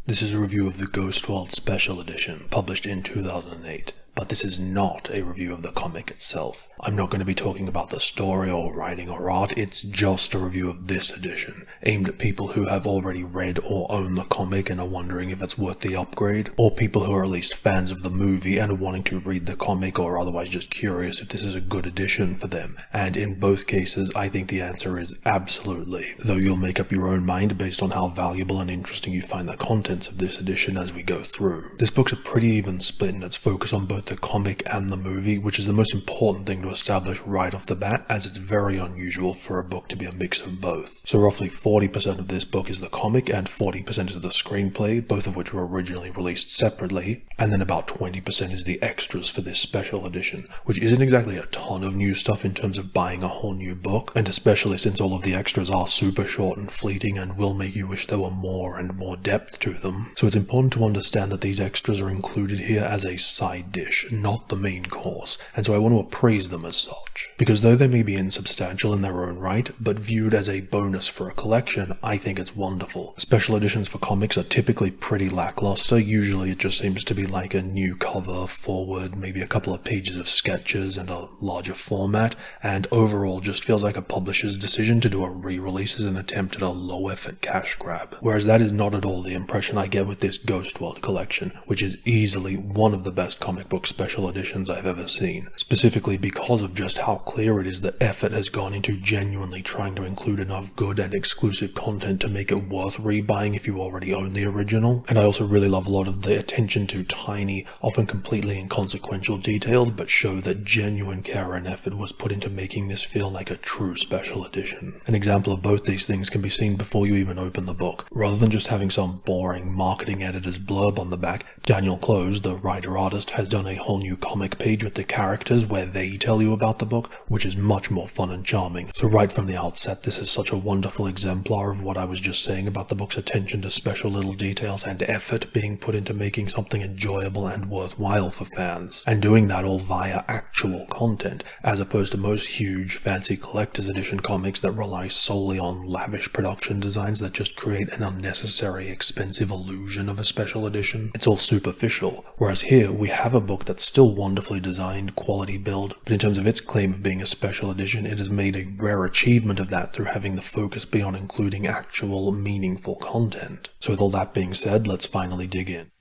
This is a review of the Ghost World Special Edition, published in 2008. But this is not a review of the comic itself. I'm not going to be talking about the story or writing or art, it's just a review of this edition, aimed at people who have already read or own the comic and are wondering if it's worth the upgrade, or people who are at least fans of the movie and are wanting to read the comic or otherwise just curious if this is a good edition for them. And in both cases, I think the answer is absolutely, though you'll make up your own mind based on how valuable and interesting you find the contents of this edition as we go through. This book's a pretty even split in its focus on both the comic and the movie, which is the most important thing to establish right off the bat, as it's very unusual for a book to be a mix of both. So roughly 40% of this book is the comic and 40% is the screenplay, both of which were originally released separately, and then about 20% is the extras for this special edition, which isn't exactly a ton of new stuff in terms of buying a whole new book, and especially since all of the extras are super short and fleeting and will make you wish there were more and more depth to them. So it's important to understand that these extras are included here as a side dish, not the main course, and so I want to appraise them as such. Because though they may be insubstantial in their own right, but viewed as a bonus for a collection, I think it's wonderful. Special editions for comics are typically pretty lackluster. Usually it just seems to be like a new cover, forward, maybe a couple of pages of sketches and a larger format, and overall just feels like a publisher's decision to do a re-release as an attempt at a low-effort cash grab. Whereas that is not at all the impression I get with this Ghost World collection, which is easily one of the best comic book special editions I've ever seen, specifically because of just how clear it is that effort has gone into genuinely trying to include enough good and exclusive content to make it worth rebuying if you already own the original. And I also really love a lot of the attention to tiny, often completely inconsequential details, but show that genuine care and effort was put into making this feel like a true special edition. An example of both these things can be seen before you even open the book. Rather than just having some boring marketing editor's blurb on the back, Daniel Close, the writer-artist, has done a whole new comic page with the characters where they tell you about the book, which is much more fun and charming. So right from the outset, this is such a wonderful exemplar of what I was just saying about the book's attention to special little details and effort being put into making something enjoyable and worthwhile for fans, and doing that all via actual content, as opposed to most huge, fancy collector's edition comics that rely solely on lavish production designs that just create an unnecessary, expensive illusion of a special edition. It's all superficial, whereas here we have a book that's still wonderfully designed, quality build, but in terms of its claim of being a special edition, it has made a rare achievement of that through having the focus be on including actual, meaningful content. So with all that being said, let's finally dig in.